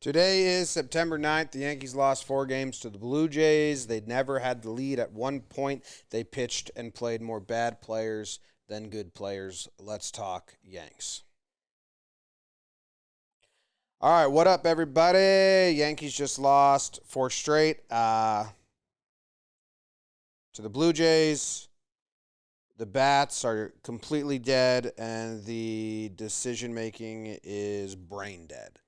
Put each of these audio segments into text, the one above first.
Today is September 9th. The Yankees lost 4 games to the Blue Jays. They never had the lead at one point. They pitched and played more bad players than good players. Let's talk Yanks. All right, what up, everybody? Yankees just lost 4 straight to the Blue Jays. The bats are completely dead, and the decision-making is brain dead.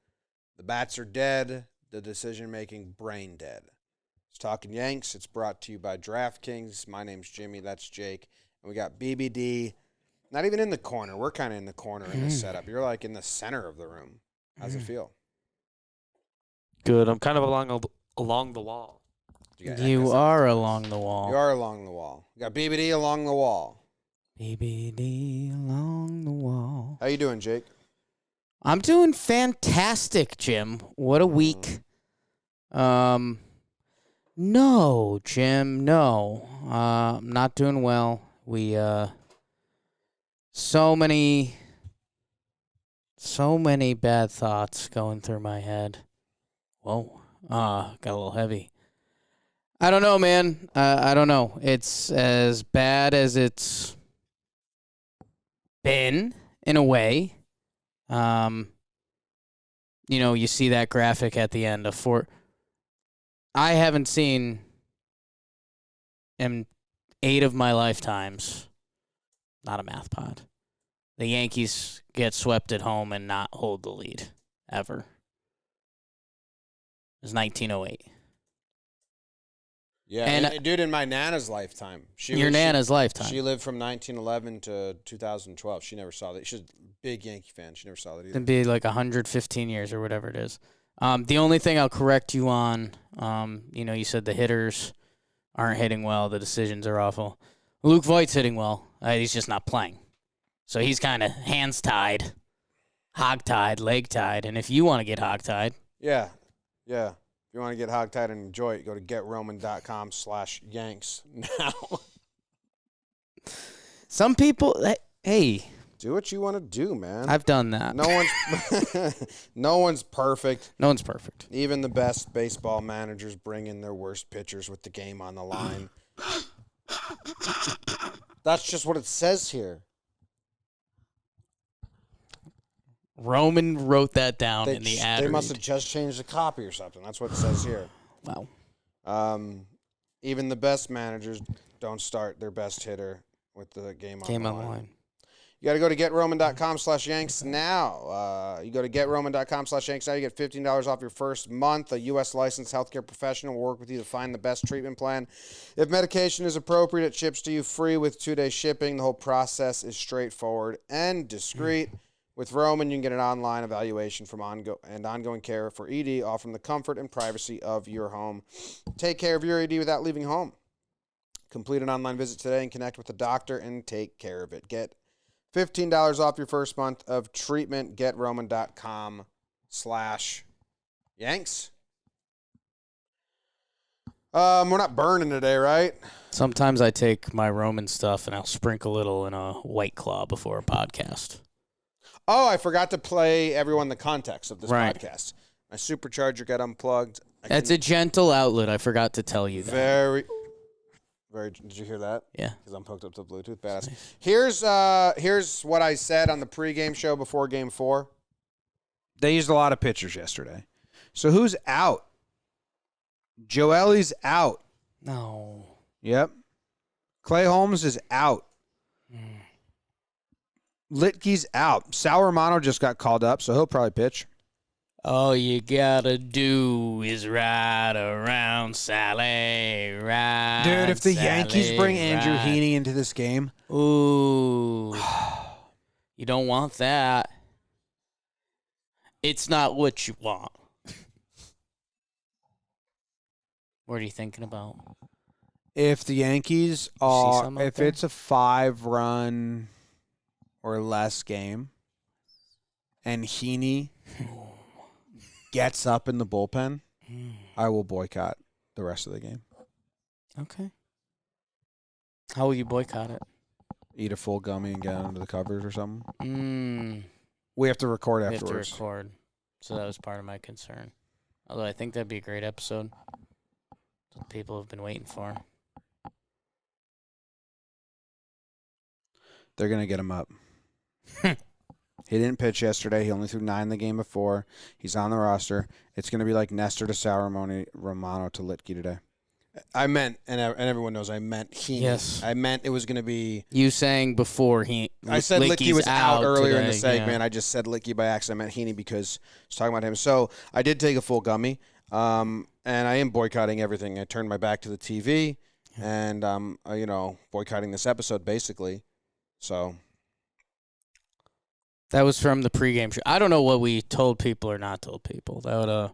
The bats are dead. The decision-making brain dead. It's Talking Yanks. It's brought to you by DraftKings. My name's Jimmy. That's Jake. And we got BBD. Not even in the corner. We're kind of in the corner in this setup. You're like in the center of the room. How's it feel? Good. I'm kind of along the wall. You are along the wall. You are along the wall. You got BBD along the wall. BBD along the wall. How you doing, Jake? I'm doing fantastic, Jim. What a week. No, Jim, no. I'm not doing well. We, so many bad thoughts going through my head. Whoa. Got a little heavy. I don't know, man. I don't know. It's as bad as it's been, in a way. You know, you see that graphic at the end of 4. I haven't seen in 8 of my lifetimes, not a math pod, the Yankees get swept at home and not hold the lead, ever. It was 1908. Yeah, and dude, in my Nana's lifetime. Nana's lifetime. She lived from 1911 to 2012. She never saw that. She's a big Yankee fan. She never saw that either. It'd be like 115 years or whatever it is. The only thing I'll correct you on, you said the hitters aren't hitting well. The decisions are awful. Luke Voigt's hitting well. He's just not playing. So he's kind of hands tied, hog tied, leg tied. And if you want to get hog tied. Yeah. If you want to get hogtied and enjoy it, go to GetRoman.com/Yanks now. Some people, hey. Do what you want to do, man. I've done that. No one's perfect. No one's perfect. Even the best baseball managers bring in their worst pitchers with the game on the line. That's just what it says here. Roman wrote that down in the ad. They must have just changed the copy or something. That's what it says here. Wow. Even the best managers don't start their best hitter with the game on the line. You got to go to GetRoman.com/Yanks now. You go to GetRoman.com/Yanks now. You get $15 off your first month. A U.S. licensed healthcare professional will work with you to find the best treatment plan. If medication is appropriate, it ships to you free with 2-day shipping. The whole process is straightforward and discreet. With Roman, you can get an online evaluation from ongoing care for ED, all from the comfort and privacy of your home. Take care of your ED without leaving home. Complete an online visit today and connect with a doctor and take care of it. Get $15 off your first month of treatment. GetRoman.com/Yanks. We're not burning today, right? Sometimes I take my Roman stuff and I'll sprinkle a little in a White Claw before a podcast. Oh, I forgot to play everyone the context of this podcast. My supercharger got unplugged. It's a gentle outlet. I forgot to tell you that. Very. Did you hear that? Yeah. Because I'm hooked up to Bluetooth. Badass. Here's what I said on the pregame show before Game 4. They used a lot of pitchers yesterday. So who's out? Joelly's out. No. Yep. Clay Holmes is out. Litke's out. Sal Romano just got called up, so he'll probably pitch. All you gotta do is ride around Sally, ride. Dude, if the Sally, Yankees bring Andrew ride. Heaney into this game. Ooh. You don't want that. It's not what you want. What are you thinking about? If the Yankees are, if it's a 5-run or less game, and Heaney gets up in the bullpen, I will boycott the rest of the game. Okay. How will you boycott it? Eat a full gummy and get under the covers or something. Mm. We have to record We have afterwards. to record. So that was part of my concern. Although I think that'd be a great episode. People have been waiting for. They're going to get him up. He didn't pitch yesterday. He only threw 9 the game before. He's on the roster. It's going to be like Nestor to Romano to Litke today. I meant, and everyone knows I meant Heaney. Yes. I meant it was going to be. You saying before I said Litke was out earlier in the segment. Yeah. I just said Litke by accident. I meant Heaney because I was talking about him. So I did take a full gummy, and I am boycotting everything. I turned my back to the TV, and boycotting this episode basically. So. That was from the pregame show. I don't know what we told people or not told people. That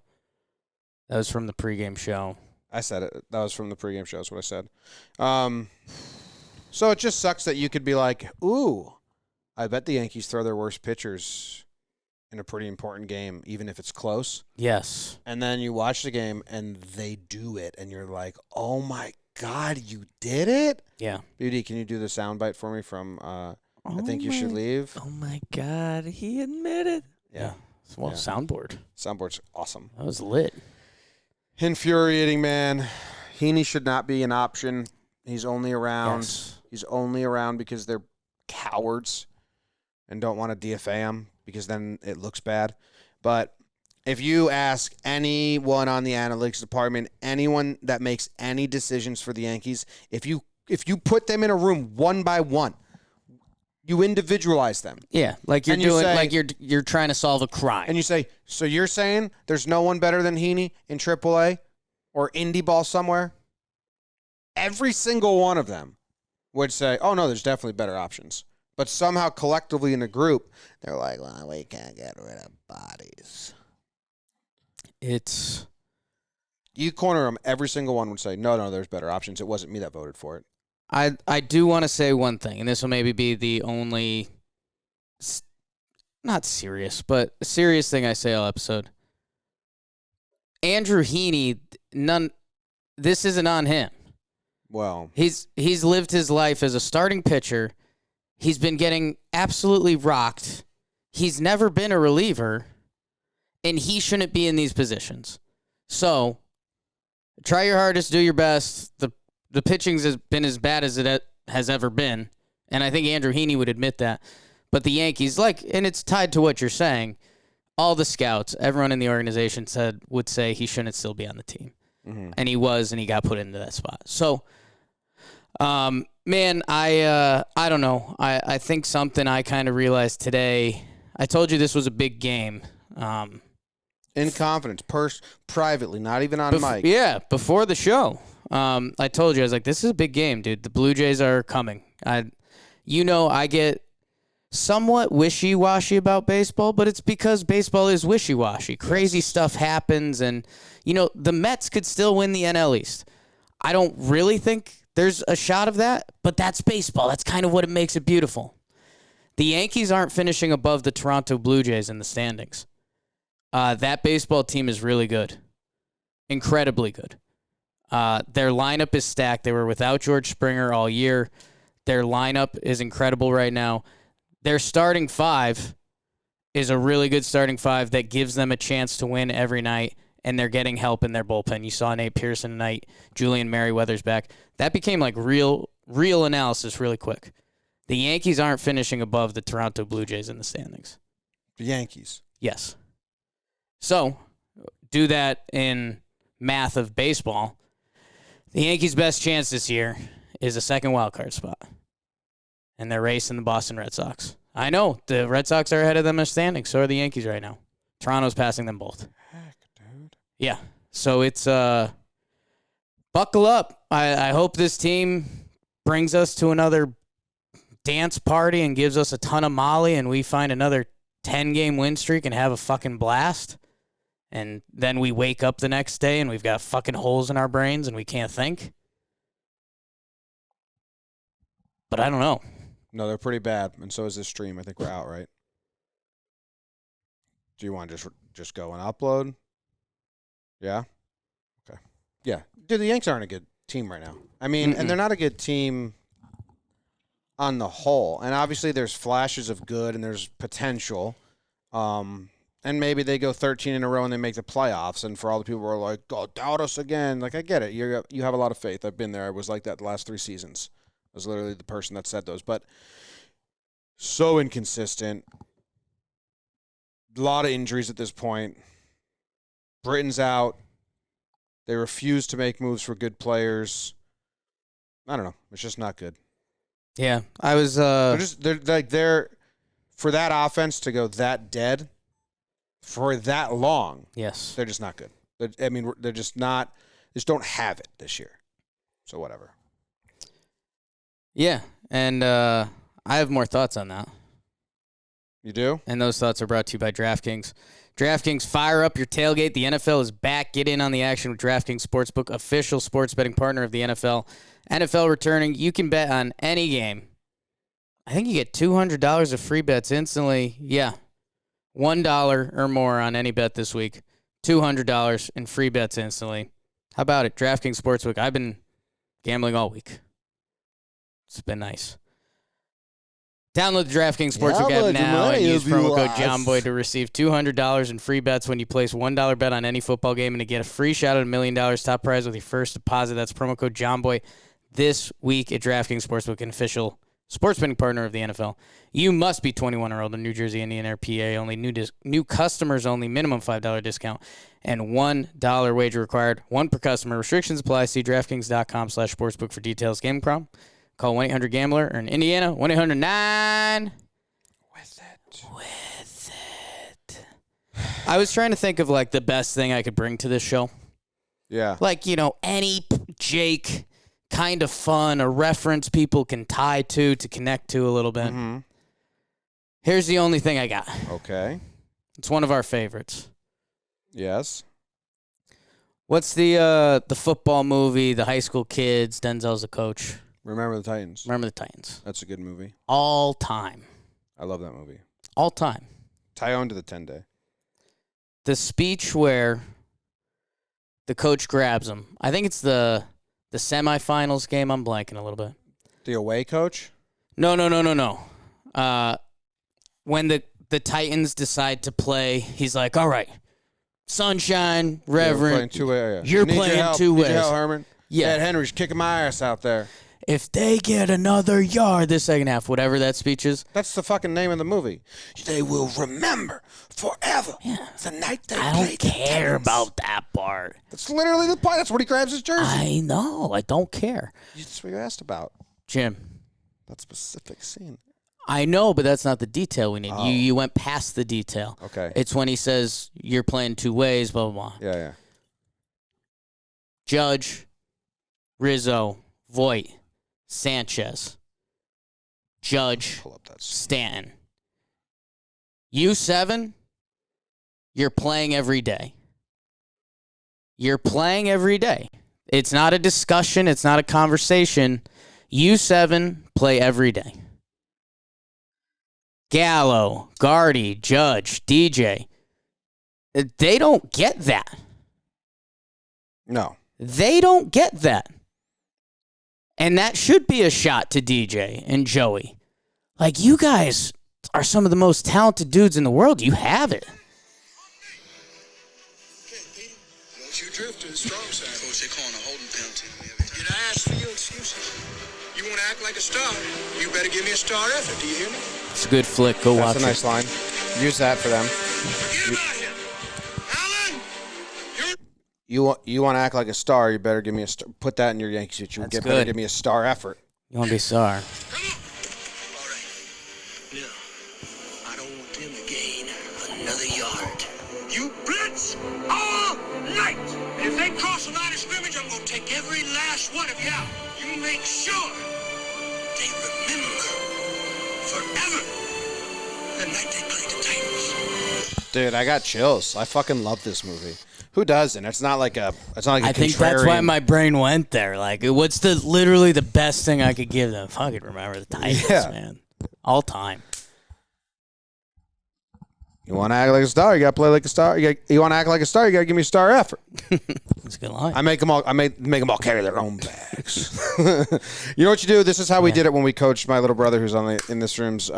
was from the pregame show. I said it. That was from the pregame show. That's what I said. So it just sucks that you could be like, ooh, I bet the Yankees throw their worst pitchers in a pretty important game, even if it's close. Yes. And then you watch the game, and they do it, and you're like, oh, my God, you did it? Yeah. Beauty, can you do the soundbite for me from I Think You Should Leave? Oh, my God. He admitted. Yeah. Well, soundboard. Soundboard's awesome. That was lit. Infuriating, man. Heaney should not be an option. He's only around. Yes. He's only around because they're cowards and don't want to DFA him because then it looks bad. But if you ask anyone on the analytics department, anyone that makes any decisions for the Yankees, if you put them in a room one by one, you individualize them. Yeah, like you're doing, like you're trying to solve a crime. And you say, so you're saying there's no one better than Heaney in AAA or indie ball somewhere? Every single one of them would say, oh, no, there's definitely better options. But somehow collectively in a group, they're like, well, we can't get rid of bodies. You corner them, every single one would say, no, there's better options. It wasn't me that voted for it. I do want to say one thing, and this will maybe be the only, not serious, but serious thing I say all episode. Andrew Heaney, this isn't on him. Well, he's lived his life as a starting pitcher. He's been getting absolutely rocked. He's never been a reliever, and he shouldn't be in these positions. So, try your hardest, do your best. The pitching's has been as bad as it has ever been, and I think Andrew Heaney would admit that. But the Yankees, and it's tied to what you're saying, all the scouts, everyone in the organization would say he shouldn't still be on the team. Mm-hmm. And he was, and he got put into that spot. So, man, I don't know. I think something I kind of realized today, I told you this was a big game. In confidence, privately, not even on mic. Yeah, before the show. I told you, I was like, this is a big game, dude. The Blue Jays are coming. I get somewhat wishy-washy about baseball, but it's because baseball is wishy-washy. Crazy stuff happens, and, the Mets could still win the NL East. I don't really think there's a shot of that, but that's baseball. That's kind of what makes it beautiful. The Yankees aren't finishing above the Toronto Blue Jays in the standings. That baseball team is really good. Incredibly good. Their lineup is stacked. They were without George Springer all year. Their lineup is incredible right now. Their starting five is a really good starting five that gives them a chance to win every night, and they're getting help in their bullpen. You saw Nate Pearson tonight. Julian Merriweather's back. That became like real analysis really quick. The Yankees aren't finishing above the Toronto Blue Jays in the standings. The Yankees? Yes. So, do that in math of baseball. The Yankees' best chance this year is a second wild card spot. And they're racing the Boston Red Sox. I know. The Red Sox are ahead of them in standings. So are the Yankees right now. Toronto's passing them both. Heck, dude. Yeah. So it's buckle up. I hope this team brings us to another dance party and gives us a ton of Molly and we find another 10-game win streak and have a fucking blast. And then we wake up the next day and we've got fucking holes in our brains and we can't think. But I don't know. No, they're pretty bad, and so is this stream. I think we're out, right? Do you want to just go and upload? Yeah? Okay. Yeah. Dude, the Yanks aren't a good team right now. I mean, and they're not a good team on the whole. And obviously there's flashes of good and there's potential. And maybe they go 13 in a row and they make the playoffs. And for all the people who are like, "Oh, doubt us again," like I get it. You have a lot of faith. I've been there. I was like that the last 3 seasons. I was literally the person that said those. But so inconsistent. A lot of injuries at this point. Britton's out. They refuse to make moves for good players. I don't know. It's just not good. Yeah, I was. They're for that offense to go that dead for that long. Yes, they're just not good. They're just not. They just don't have it this year. So whatever. Yeah, and I have more thoughts on that. You do? And those thoughts are brought to you by DraftKings. DraftKings, fire up your tailgate. The NFL is back. Get in on the action with DraftKings Sportsbook, official sports betting partner of the NFL. NFL returning. You can bet on any game. I think you get $200 of free bets instantly. Yeah. $1 or more on any bet this week. $200 in free bets instantly. How about it? DraftKings Sportsbook. I've been gambling all week. It's been nice. Download the DraftKings Sportsbook app now and use promo code JOMBOY to receive $200 in free bets when you place $1 bet on any football game and to get a free shot at $1 million top prize with your first deposit. That's promo code JOMBOY this week at DraftKings Sportsbook, an official sports betting partner of the NFL. You must be 21 or older, New Jersey, Indiana, or PA only. New customers only. Minimum $5 discount and $1 wager required. One per customer. Restrictions apply. See DraftKings.com/sportsbook for details. Game problem? Call 1-800-GAMBLER or in Indiana, 1-800-9. With it. I was trying to think of like the best thing I could bring to this show. Yeah. Like, any Jake kind of fun, a reference people can tie to connect to a little bit. Mm-hmm. Here's the only thing I got. Okay. It's one of our favorites. Yes. What's the football movie, the high school kids, Denzel's the coach? Remember the Titans. Remember the Titans. That's a good movie. All time. I love that movie. All time. Tie on to the 10-day. The speech where the coach grabs him. I think it's the semifinals game. I'm blanking a little bit. The away coach? No. When the Titans decide to play, he's like, all right, Sunshine, Reverend, you're playing two ways. Need your help, Herman? Yeah. Ed Henry's kicking my ass out there. If they get another yard this second half, whatever that speech is. That's the fucking name of the movie. They will remember forever the night they played. I don't care about that part. That's literally the part. That's what he grabs his jersey. I know. I don't care. That's what you asked about. Jim. That specific scene. I know, but that's not the detail we need. Oh. You went past the detail. Okay. It's when he says, you're playing two ways, blah, blah, blah. Yeah. Judge, Rizzo, Voit, Sanchez, Judge, Stanton. You 7, you're playing every day. You're playing every day. It's not a discussion. It's not a conversation. You 7, play every day. Gallo, Gardy, Judge, DJ. They don't get that. No. They don't get that. And that should be a shot to DJ and Joey. Like, you guys are some of the most talented dudes in the world. You have it. Okay, Peter, once you drift to the strong side. Coach, they calling a holding penalty. Did I ask for your excuses? You want to act like a star? You better give me a star effort. Do you hear me? It's a good flick. Go watch it. That's a nice line. Use that for them. Forget about him. Alan, you're... You want to act like a star, you better give me a star. Put that in your Yankees suit. You That's better good. give me a star effort. You want to be star. Come on. All right. Now, I don't want them to gain another yard. You blitz all night. And if they cross the line of scrimmage, I'm going to take every last one of you out. You make sure they remember forever the night they played the Titans. Dude, I got chills. I fucking love this movie. Who doesn't? It's not like a. I think that's why my brain went there. Like, what's literally the best thing I could give them? Fucking remember the Titans, man. All time. You want to act like a star, you got to play like a star. You want to act like a star, you got to give me star effort. That's a good line. I make them all carry their own bags. You know what you do? This is how we did it when we coached my little brother who's in this room's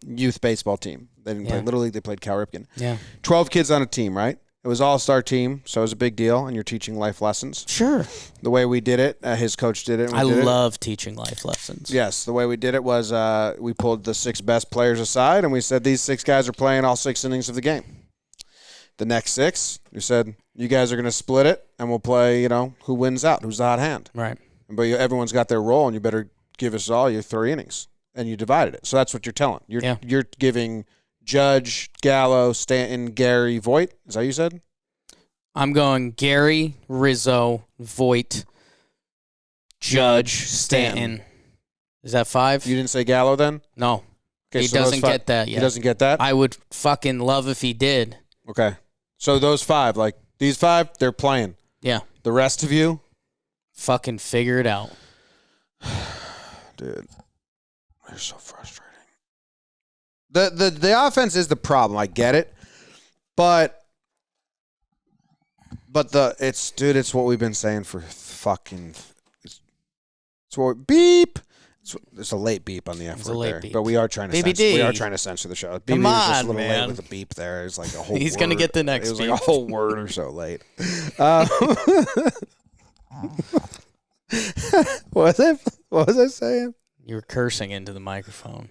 youth baseball team. They didn't play Little League, they played Cal Ripken. Yeah. 12 kids on a team, right? It was all-star team, so it was a big deal, and you're teaching life lessons. Sure. The way we did it, his coach did it. I love teaching life lessons. Yes, the way we did it was we pulled the 6 best players aside, and we said these 6 guys are playing all 6 innings of the game. The next 6, we said, you guys are going to split it, and we'll play, who wins out, who's the hot hand. Right. But everyone's got their role, and you better give us all your 3 innings. And you divided it. So that's what you're telling. You're giving Judge, Gallo, Stanton, Gary, Voit. Is that what you said? I'm going Gary, Rizzo, Voit, Judge, Stanton. Is that 5? You didn't say Gallo then? No. Okay, he doesn't get that yet. He doesn't get that? I would fucking love if he did. Okay. So those 5, like these 5, they're playing. Yeah. The rest of you? Fucking figure it out. Dude. They're so frustrating. The offense is the problem. I get it. But it's what we've been saying for fucking it's what beep. It's a late beep on the F word there. Beep. But we are trying to censor the show. Come was on, just a little man. late with the beep there. It's like a whole He's gonna get the next It was beep. like a whole word or so late. What was I saying? You were cursing into the microphone.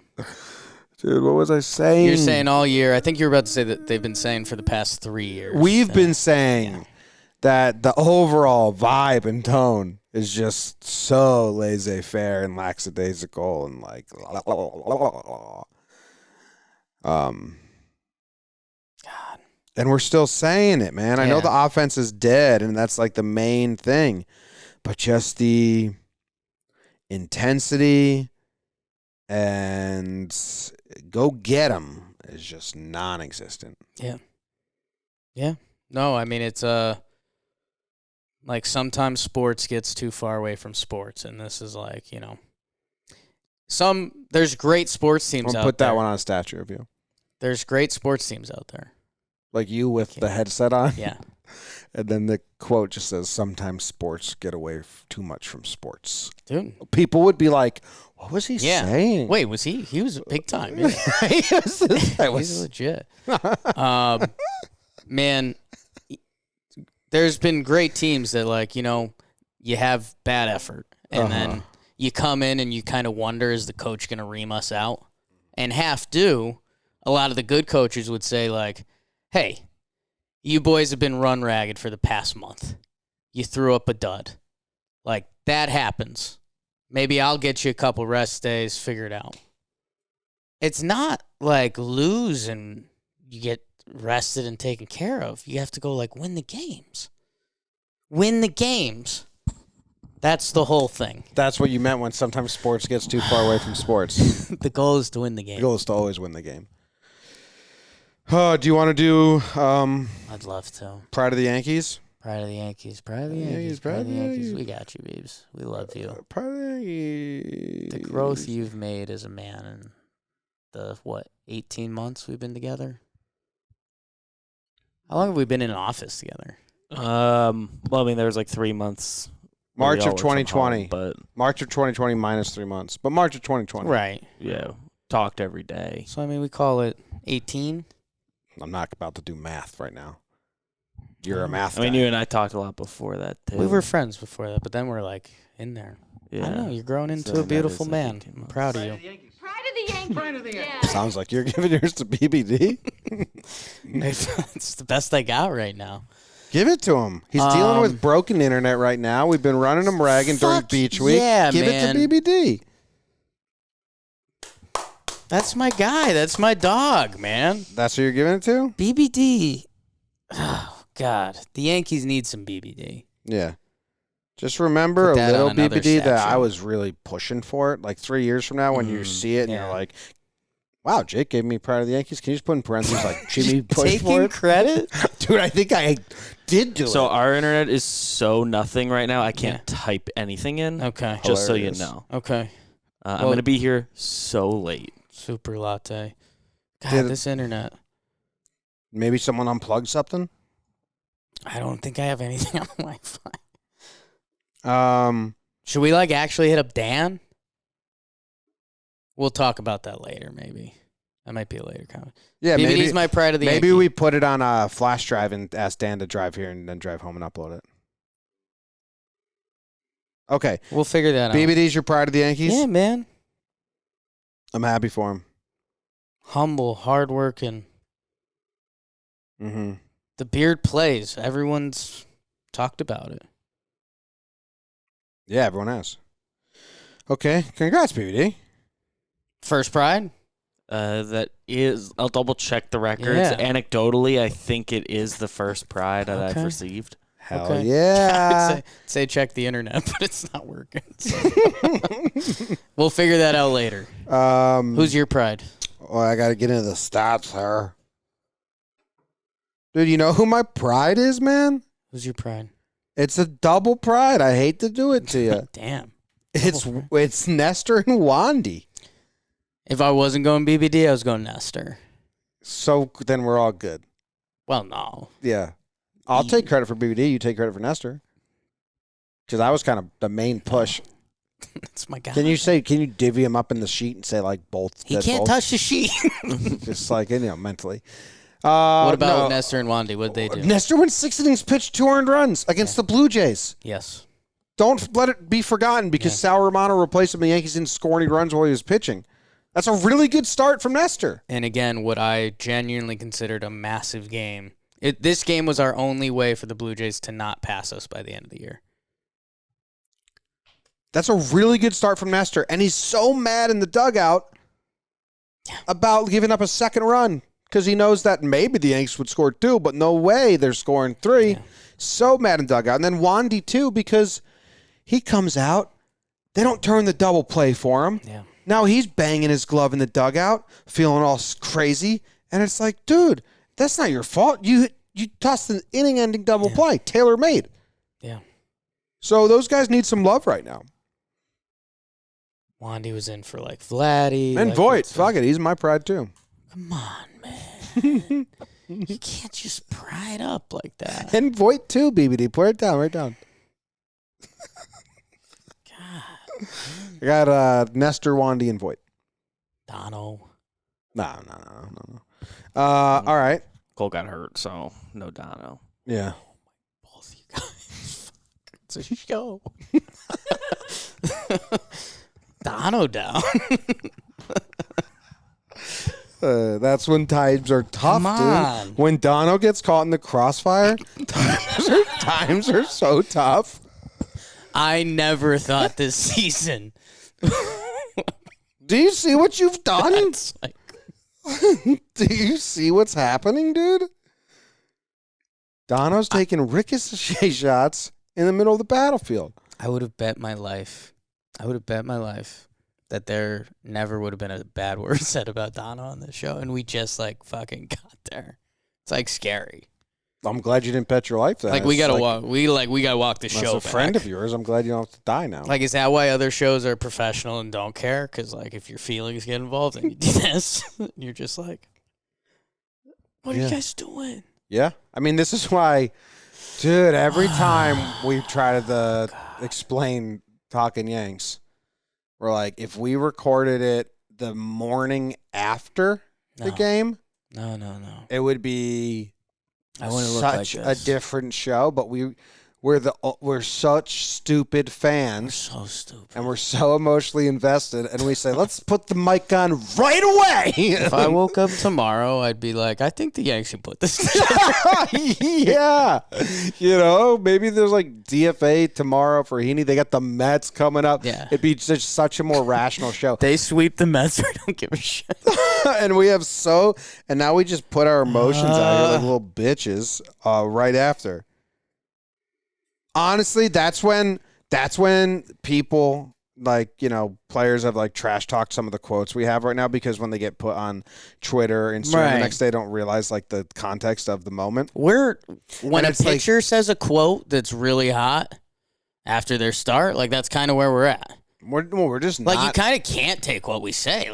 Dude, what was I saying? You're saying all year. I think you were about to say that they've been saying for the past 3 years. We've been saying that the overall vibe and tone is just so laissez-faire and lackadaisical and like God. And we're still saying it, man. I know the offense is dead and that's like the main thing, but just the intensity and go get them is just non-existent. Yeah. Yeah. No, I mean, it's like sometimes sports gets too far away from sports, and this is like, there's great sports teams out there. Put that one on a statue of you. There's great sports teams out there. Like you with the headset on? Yeah. And then the quote just says, sometimes sports get away too much from sports. Dude. People would be like, what was he saying? Wait, was he? He was big time. Yeah. He's legit. Man, there's been great teams that, like, you have bad effort. And then you come in and you kind of wonder, is the coach going to ream us out? And a lot of the good coaches would say, like, hey, you boys have been run ragged for the past month. You threw up a dud. Like, that happens. Maybe I'll get you a couple rest days, figure it out. It's not like lose and you get rested and taken care of. You have to go, like, win the games. Win the games. That's the whole thing. That's what you meant when sometimes sports gets too far away from sports. The goal is to win the game. The goal is to always win the game. Do you want to do I'd love to. Pride of the Yankees? Pride of the Yankees. Pride of the Yankees. Pride of the Yankees. We got you, babes. We love you. Pride of the Yankees. The growth you've made as a man in the, 18 months we've been together? How long have we been in an office together? Well, I mean, there was like 3 months. March of 2020. Home, but March of 2020 minus 3 months. But March of 2020. Right. Yeah. Talked every day. So, I mean, we call it 18. I'm not about to do math right now. You're a math guy. I mean, you and I talked a lot before that, too. We were friends before that, but then we're, like, in there. Yeah. I know. You're growing into a beautiful man. I'm proud of you. Pride of the Yankees. Pride of the Yankees. Yeah. Sounds like you're giving yours to BBD. It's the best I got right now. Give it to him. He's dealing with broken internet right now. We've been running him ragging during Beach Week. Yeah, Give man. it to BBD. That's my guy. That's my dog, man. That's who you're giving it to? BBD. Oh, God. The Yankees need some BBD. Yeah. Just remember Put a that little on another BBD that statue. I was really pushing for it. Like 3 years from now when you see it and yeah. you're like, wow, Jake gave me Pride of the Yankees. Can you just put in parentheses like Jimmy pushed for Taking it? credit? Dude, I think I did do it. So our internet is so nothing right now. I can't type anything in. Okay. Just Hilarious. so you know. Okay. I'm going to be here so late. Super latte. God, this internet. Maybe someone unplugged something? I don't think I have anything on Wi-Fi. Should we actually hit up Dan? We'll talk about that later, maybe. That might be a later comment. Yeah, BBD's maybe my pride of the Maybe Yankee. we put it on a flash drive and ask Dan to drive here and then drive home and upload it. Okay. We'll figure that out. BBD's your pride of the Yankees? Yeah, man. I'm happy for him. Humble, hardworking. Mm-hmm. The beard plays. Everyone's talked about it. Yeah, everyone has. Okay. Congrats, BBD. First pride? That is, I'll double check the records. Yeah. Anecdotally, I think it is the first pride that I've Okay. received. Hell Okay. yeah. I'd say check the internet, but it's not working. So. We'll figure that out later. Who's your pride? Oh, I got to get into the stats here. Dude, you know who my pride is, man? Who's your pride? It's a double pride. I hate to do it to you. Damn. It's Nestor and Wandy. If I wasn't going BBD, I was going Nestor. So then we're all good. Well, no. Yeah. I'll take credit for BBD. You take credit for Nestor. Because I was kind of the main push. That's my guy. Can you divvy him up in the sheet and say both? He can't touch the sheet. Just mentally. What about Nestor and Wandy? What'd they do? Nestor went 6 innings, pitched 2 earned runs against the Blue Jays. Yes. Don't let it be forgotten because Sal Romano replaced him. The Yankees didn't score any runs while he was pitching. That's a really good start from Nestor. And again, what I genuinely considered a massive game. This game was our only way for the Blue Jays to not pass us by the end of the year. That's a really good start from Nestor. And he's so mad in the dugout about giving up a second run because he knows that maybe the Yanks would score 2, but no way they're scoring 3. Yeah. So mad in the dugout. And then Wandy, too, because he comes out. They don't turn the double play for him. Yeah. Now he's banging his glove in the dugout, feeling all crazy. And it's like, dude, that's not your fault. You tossed an inning-ending double play, tailor-made. Yeah. So those guys need some love right now. Wandy was in for Vladdy. And Voit. Fuck it. He's my pride, too. Come on, man. You can't just pride up like that. And Voit, too, BBD. Put it down. Right down. God. I got Nestor, Wandy, and Voit. Dono. No. All right. Cole got hurt, so no Dono. Yeah. Both you guys. It's a show. Dono down. That's when times are tough, Come on. dude. When Dono gets caught in the crossfire, times are so tough. I never thought this season. Do you see what you've done? It's Do you see what's happening, dude? Dono's taking ricochet shots in the middle of the battlefield. I would have bet my life. That there never would have been a bad word said about Dono on this show, and we just fucking got there. It's scary. I'm glad you didn't bet your life then. We gotta walk. We gotta walk the show. As a friend of yours, I'm glad you don't have to die now. Is that why other shows are professional and don't care? Because if your feelings get involved and you do this, you're just what are you guys doing? Yeah, I mean, this is why, dude. Every time we try to explain Talkin Yanks, we're if we recorded it the morning after the game, no, it would be I want to look such like a this. different show. But we're such stupid fans. So stupid. And we're so emotionally invested, and we say, let's put the mic on right away. If I woke up tomorrow, I'd be I think the Yanks should put this together. Yeah. Maybe there's DFA tomorrow for Heaney. They got the Mets coming up. Yeah. It'd be just such a more rational show. They sweep the Mets. I don't give a shit. And and now we just put our emotions out here like little bitches right after. Honestly, that's when people players have trash talked some of the quotes we have right now because when they get put on Twitter and Instagram the next day, don't realize the context of the moment. When a pitcher says a quote that's really hot after their start, that's kind of where we're at. We're just not. You kind of can't take what we say.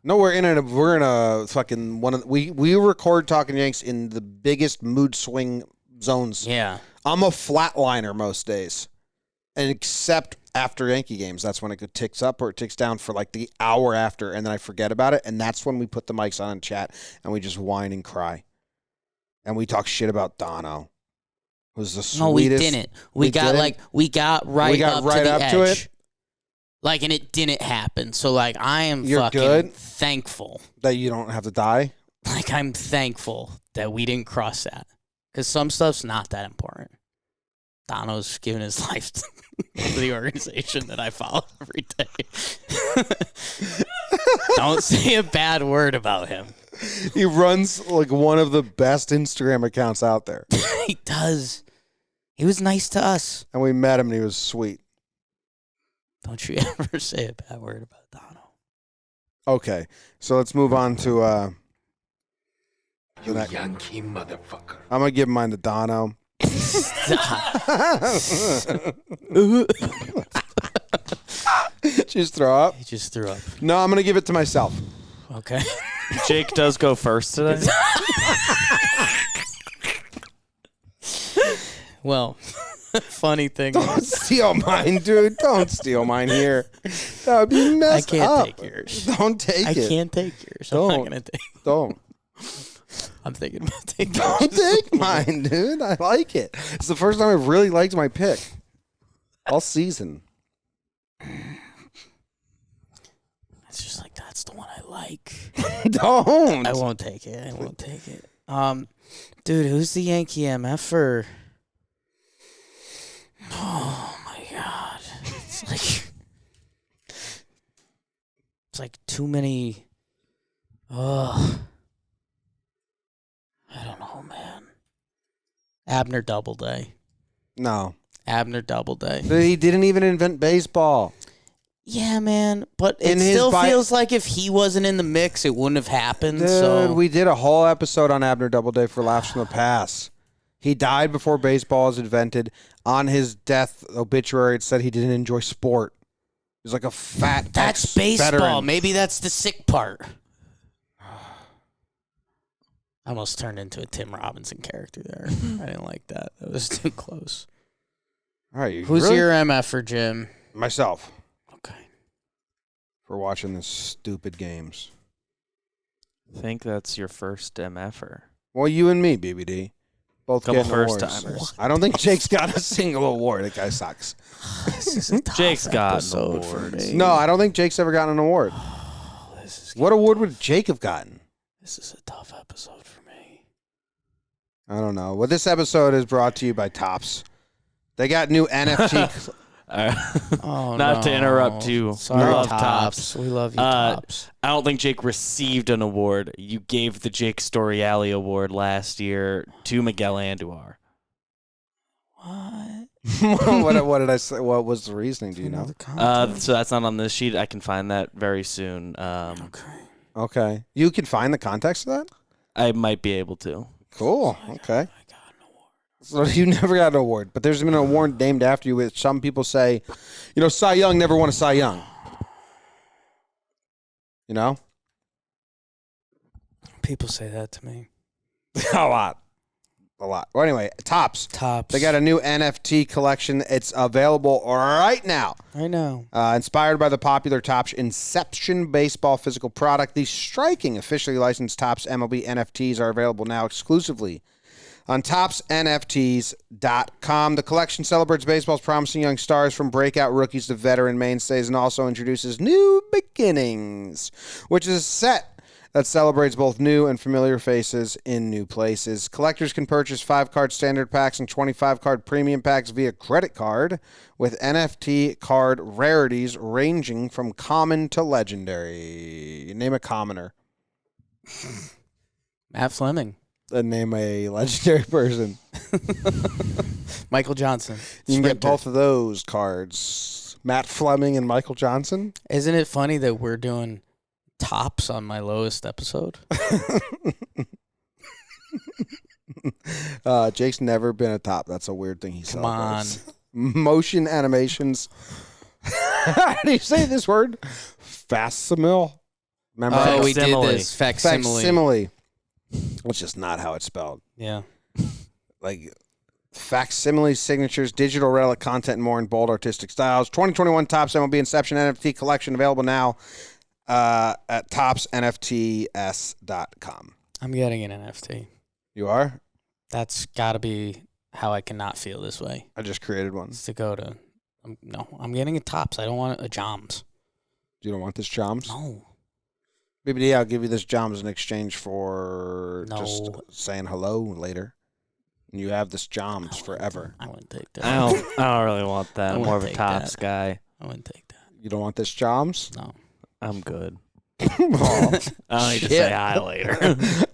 No, we're in a fucking one of we record Talking Yanks in the biggest mood swing zones. Yeah. I'm a flatliner most days. And except after Yankee games, that's when it ticks up or it ticks down for like the hour after, and then I forget about it, and that's when we put the mics on and chat, and we just whine and cry. And we talk shit about Dono. It was the sweetest. No, we didn't. We got right up to it. Like, and it didn't happen. So, like, I am fucking thankful. That you don't have to die? Like, I'm thankful that we didn't cross that. Because some stuff's not that important. Dono's giving his life to the organization that I follow every day. Don't say a bad word about him. He runs, like, one of the best Instagram accounts out there. He does. He was nice to us. And we met him, and he was sweet. Don't you ever say a bad word about Dono. Okay, so let's move on to You Yankee motherfucker. I'm gonna give mine to Dono. Just throw up. He just threw up. No, I'm gonna give it to myself. Okay. Jake does go first today. Well, funny thing Don't is, steal mine, dude. Don't steal mine here. That would be messed I can't up. take yours. Don't take it. I can't take yours. Don't. I'm not gonna take. Don't. I'm thinking about taking. Don't take mine, dude. I like it. It's the first time I've really liked my pick all season. It's just like that's the one I like. Don't. I won't take it. I won't take it. Dude, who's the Yankee MFer? Oh my god! It's like too many. Ugh. I don't know, man. Abner Doubleday. No. Abner Doubleday. He didn't even invent baseball. Yeah, man, but it In his still feels like if he wasn't in the mix, it wouldn't have happened. Dude, So we did a whole episode on Abner Doubleday for Laughs from the Past. He died before baseball was invented. On his death obituary, it said he didn't enjoy sport. He was like a fat that's baseball. ex-veteran. Maybe that's the sick part. I almost turned into a Tim Robinson character there. I didn't like that. That was too close. All right, Who's really? your MF for Jim? Myself. Okay. For watching the stupid games. I think that's your first MFer. Well, you and me, BBD. Both Couple getting first awards. timers. I don't think Jake's got a single award. That guy sucks. This is a tough Jake's got an episode for award. me. No, I don't think Jake's ever gotten an award. What award would Jake have gotten? This is a tough episode for me. I don't know. Well, this episode is brought to you by Topps. They got new NFT. Oh, Not to interrupt you. Sorry, We love Tops. Tops. We love you, Tops. I don't think Jake received an award. You gave the Jake Storiali Award last year to Miguel Andujar. What? what did I say? What was the reasoning? Do you know? So that's not on this sheet. I can find that very soon. Okay. You can find the context of that? I might be able to. Cool. Okay. So you never got an award, but there's been an award named after you, which some people say, Cy Young never won a Cy Young. You know? People say that to me. A lot. Well, anyway, Topps. They got a new NFT collection. It's available right now. I know. Inspired by the popular Topps Inception baseball physical product, these striking officially licensed Topps MLB NFTs are available now exclusively on ToppsNFTs.com. The collection celebrates baseball's promising young stars from breakout rookies to veteran mainstays and also introduces New Beginnings, which is a set that celebrates both new and familiar faces in new places. Collectors can purchase 5-card standard packs and 25-card premium packs via credit card with NFT card rarities ranging from common to legendary. Name a commoner. Matt Fleming. Name a legendary person. Michael Johnson. You can get Sprinter. both of those cards. Matt Fleming and Michael Johnson. Isn't it funny that we're doing Tops on my lowest episode? Jake's never been a top. That's a weird thing he Come on. celebrates. Motion animations. How do you say this word? Facsimile. Remember? Oh, we did Facsimile. this. Facsimile. Facsimile. Which is not how it's spelled. Yeah. Like facsimile signatures, digital relic content, and more in bold artistic styles. 2021 Topps MLB Inception NFT collection available now at topsnfts.com. I'm getting an NFT. You are? That's got to be how I cannot feel this way. I just created one. It's to go to. No, I'm getting a Topps. I don't want a Joms. You don't want this Joms? No. BBD, I'll give you this Joms in exchange for just saying hello later. And you have this Joms forever. I wouldn't take that. I don't really want that. I'm more of a take Topps that. guy. I wouldn't take that. You don't want this Joms? No. I'm good. Oh, I'll need to shit. say hi later.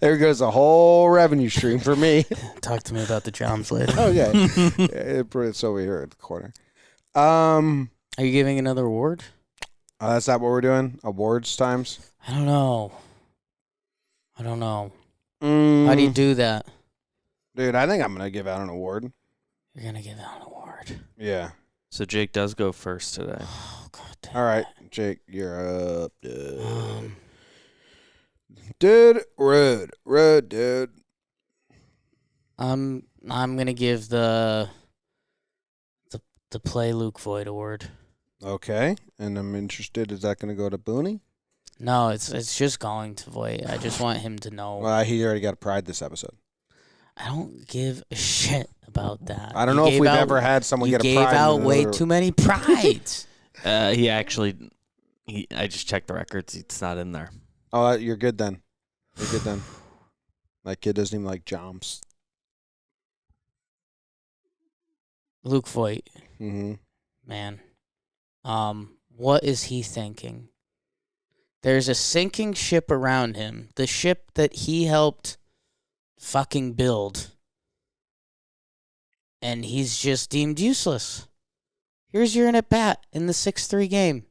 There goes a whole revenue stream for me. Talk to me about the Joms later. Okay. It's over here at the corner. Are you giving another award? That's not what we're doing? Awards times? I don't know. How do you do that? Dude, I think I'm going to give out an award. You're going to give out an award. Yeah. So Jake does go first today. Oh, God damn. All right, Jake, you're up. Dude, road, dude. I'm gonna give the Play Luke Voigt award. Okay, and I'm interested. Is that going to go to Booney? No, it's just going to Voigt. I just want him to know. Well, he already got Pride this episode. I don't give a shit about that. I don't know if we've ever had someone you get a gave Pride. out way too many prides. I just checked the records. It's not in there. Oh, you're good then. You're good then. That kid doesn't even like Joms. Luke Voigt, Mm-hmm. man. What is he thinking? There's a sinking ship around him. The ship that he helped fucking build. And he's just deemed useless. Here's your at bat in the 6-3 game.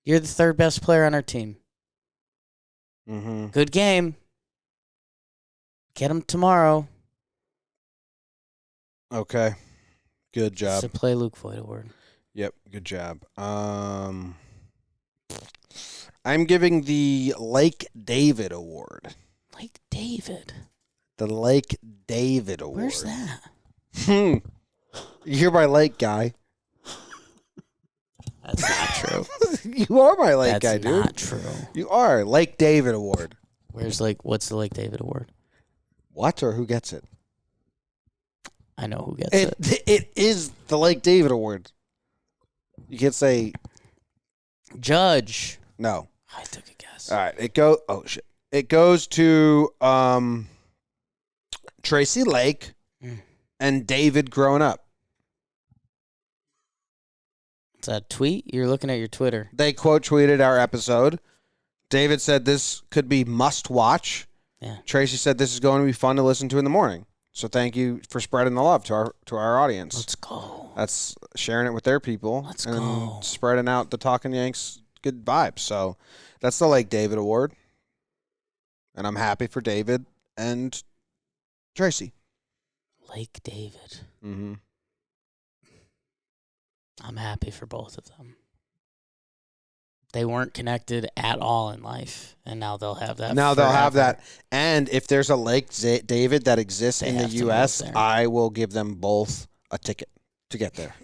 You're the third best player on our team. Mm-hmm. Good game. Get him tomorrow. Okay. Good job. It's a Play Luke Voigt award. Yep, good job. I'm giving the Lake David Award. Lake David. The Lake David Award. Where's that? You're my lake guy. That's not true. You are my lake guy, That's dude. not true. You are. Lake David Award. What's the Lake David award? What or who gets it? I know who gets it. It is the Lake David Award. You can't say Judge. no. I took a guess. All right. It goes to Tracy Lake and David growing up. It's a tweet? You're looking at your Twitter. They quote tweeted our episode. David said this could be must watch. Yeah. Tracy said this is going to be fun to listen to in the morning. So thank you for spreading the love to our audience. Let's go. That's sharing it with their people. Let's and go. Spreading out the Talkin Yanks good vibes. So that's the Lake David Award. And I'm happy for David and Tracy. Lake David. Mm-hmm. I'm happy for both of them. They weren't connected at all in life, and now they'll have that. Now they'll have forever. that. And if there's a Lake David that exists They in the have to move U.S., there. I will give them both a ticket to get there.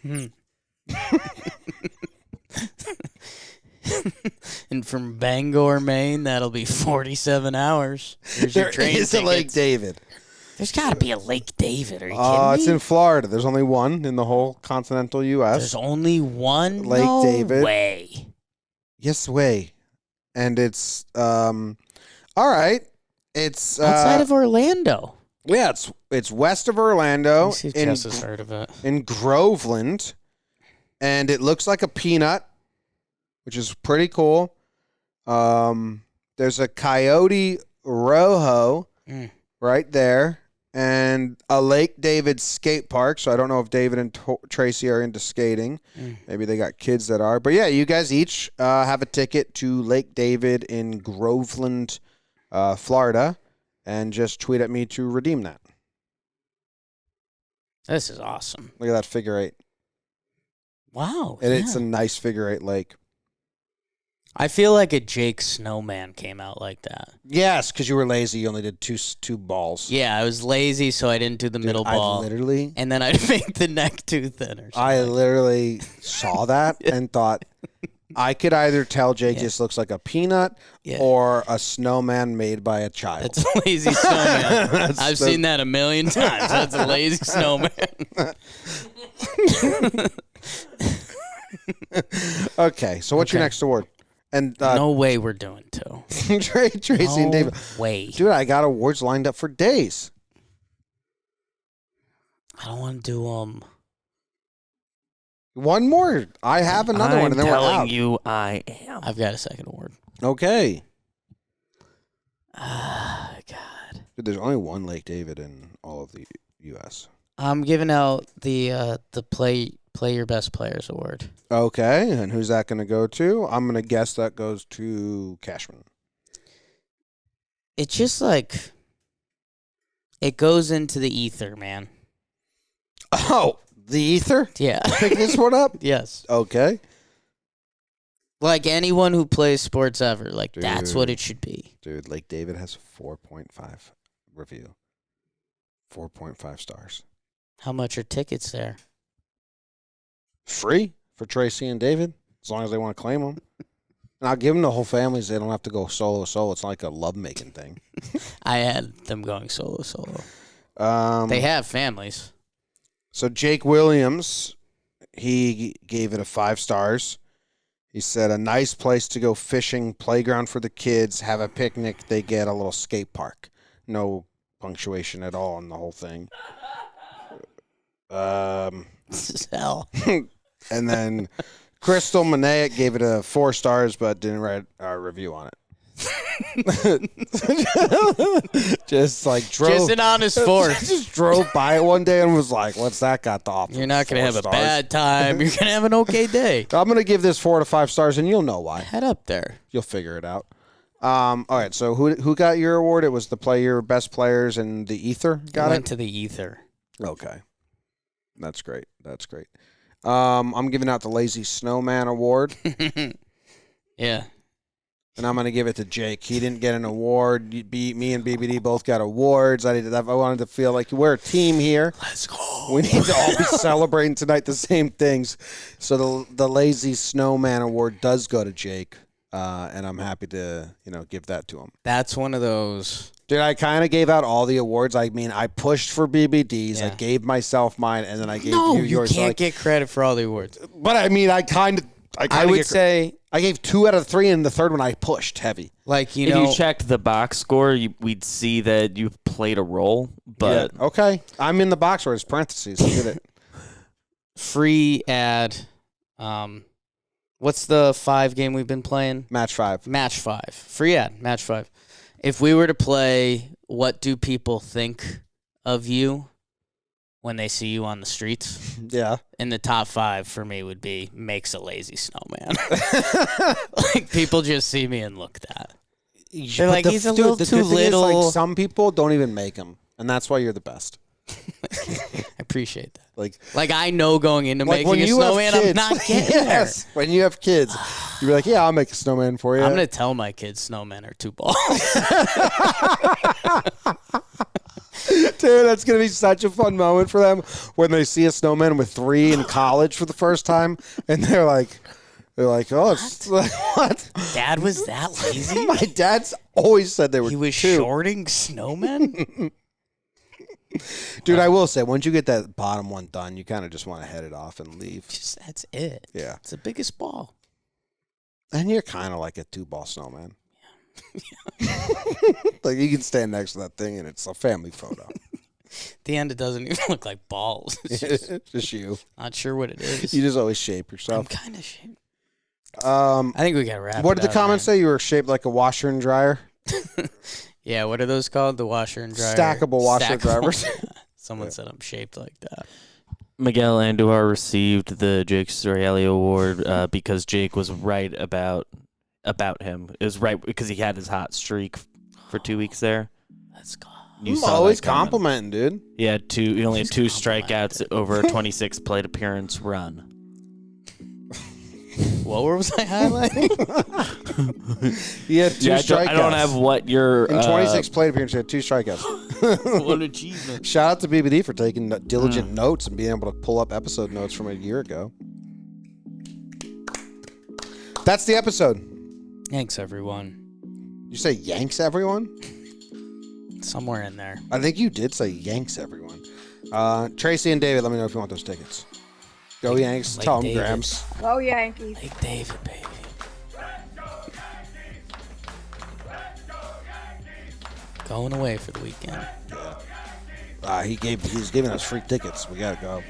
And from Bangor, Maine, that'll be 47 hours. Here's your There train is a Lake tickets. David. There's got to be a Lake David. Are you kidding me? It's in Florida. There's only one in the whole continental U.S. There's only one Lake no David. way. Yes, way. And it's all right. It's Outside of Orlando. yeah, it's west of Orlando Let me see if Jess has heard of it. in Groveland, and it looks like a peanut, which is pretty cool. There's a Coyote Rojo right there, and a Lake David skate park. So I don't know if David and Tracy are into skating. Maybe they got kids that are. But yeah, you guys each have a ticket to Lake David in Groveland, Florida, and just tweet at me to redeem that. This is awesome. Look at that figure eight. Wow. And yeah. it's a nice figure eight lake. I feel like a Jake Snowman came out like that. Yes, because you were lazy. You only did two balls. Yeah, I was lazy, so I didn't do the middle ball. And then I'd make the neck too thinner. I literally saw that and thought, I could either tell Jake just looks like a peanut or a snowman made by a child. That's a lazy snowman. I've seen that a million times. That's a lazy snowman. Okay, so what's your next award? And no way we're doing two. Tracy and David. Way. Dude, I got awards lined up for days. I don't want to do one more. I have another one, and then we're out. I'm telling you, I am. I've got a second award. Okay. God. Dude, there's only one Lake David in all of the U.S. I'm giving out the play your best players award. Okay, and who's that going to go to? I'm going to guess that goes to Cashman. It's just like it goes into the ether, man. Oh, the ether? Yeah. Pick this one up? Yes. Okay. Like anyone who plays sports ever, like that's what it should be. Dude, Lake David has 4.5 review. 4.5 stars. How much are tickets there? Free for Tracy and David, as long as they want to claim them. And I'll give them the whole families. They don't have to go solo. It's not like a love-making thing. I had them going solo. They have families. So Jake Williams, he gave it a 5 stars. He said, a nice place to go fishing, playground for the kids, have a picnic. They get a little skate park. No punctuation at all on the whole thing. This is hell. And then Crystal Manaic gave it a 4 stars, but didn't write a review on it. Just an honest 4. Just drove by it one day and was like, what's that got to offer? You're not going to have a bad time. You're going to have an okay day. I'm going to give this 4 to 5 stars, and you'll know why. Head up there. You'll figure it out. All right, so who got your award? It was the best players, and the ether got it? Went to the ether. Okay. That's great. I'm giving out the Lazy Snowman Award. Yeah. And I'm going to give it to Jake. He didn't get an award. Me and BBD both got awards. I wanted to feel like we're a team here. Let's go. We need to all be celebrating tonight the same things. So the Lazy Snowman Award does go to Jake, and I'm happy to give that to him. That's one of those. Dude, I kind of gave out all the awards. I mean, I pushed for BBDs. Yeah. I gave myself mine, and then I gave you yours. You can't get credit for all the awards. But I mean, I would say I gave 2 out of 3, and the third one I pushed heavy. Like if you checked the box score, we'd see that you played a role. But yeah. Okay, I'm in the box score. It's parentheses. Look at it. Free ad. What's the 5 game we've been playing? Match 5. Match 5. Free ad. Match 5. If we were to play, what do people think of you when they see you on the streets? Yeah. In the top 5 for me would be makes a lazy snowman. Like people just see me and look that. They're like, he's a little too little. Is, like, some people don't even make them, and that's why you're the best. I appreciate that. Like I know going into making a snowman, I'm not getting yes, when you have kids, you're like, yeah, I'll make a snowman for you. I'm going to tell my kids snowmen are 2 balls. Dude, that's going to be such a fun moment for them when they see a snowman with 3 in college for the first time, and they're like, oh, it's what? Dad was that lazy? My dad's always said they were. He was 2. shorting snowmen? Dude, I will say, once you get that bottom one done, you kind of just want to head it off and leave. That's it. Yeah. It's the biggest ball. And you're kind of like a 2-ball snowman. Yeah. Like, you can stand next to that thing, and it's a family photo. At the end, it doesn't even look like balls. It's just you. Not sure what it is. You just always shape yourself. I'm kind of shaped. I think we got to wrap What did the comments say? You were shaped like a washer and dryer? Yeah, what are those called? The washer and dryer? Stackable washer drivers. Someone said I'm shaped like that. Miguel Andujar received the Jake Storiale Award because Jake was right about him. It was right because he had his hot streak for 2 weeks there. Let's go. I'm always complimenting, dude. He only had 2 strikeouts over a 26 plate appearance run. What was I highlighting? He had 2 strikeouts. I don't have what your in 26 plate appearances. He had 2 strikeouts. what achievement. Shout out to BBD for taking diligent notes and being able to pull up episode notes from a year ago. That's the episode. Thanks, everyone. You say Yanks, everyone? Somewhere in there. I think you did say Yanks, everyone. Tracy and David, let me know if you want those tickets. Go Yanks. Like Tell them David. Grams. Go Yankees. Like David, baby. Going away for the weekend. He's giving us free tickets. We got to go.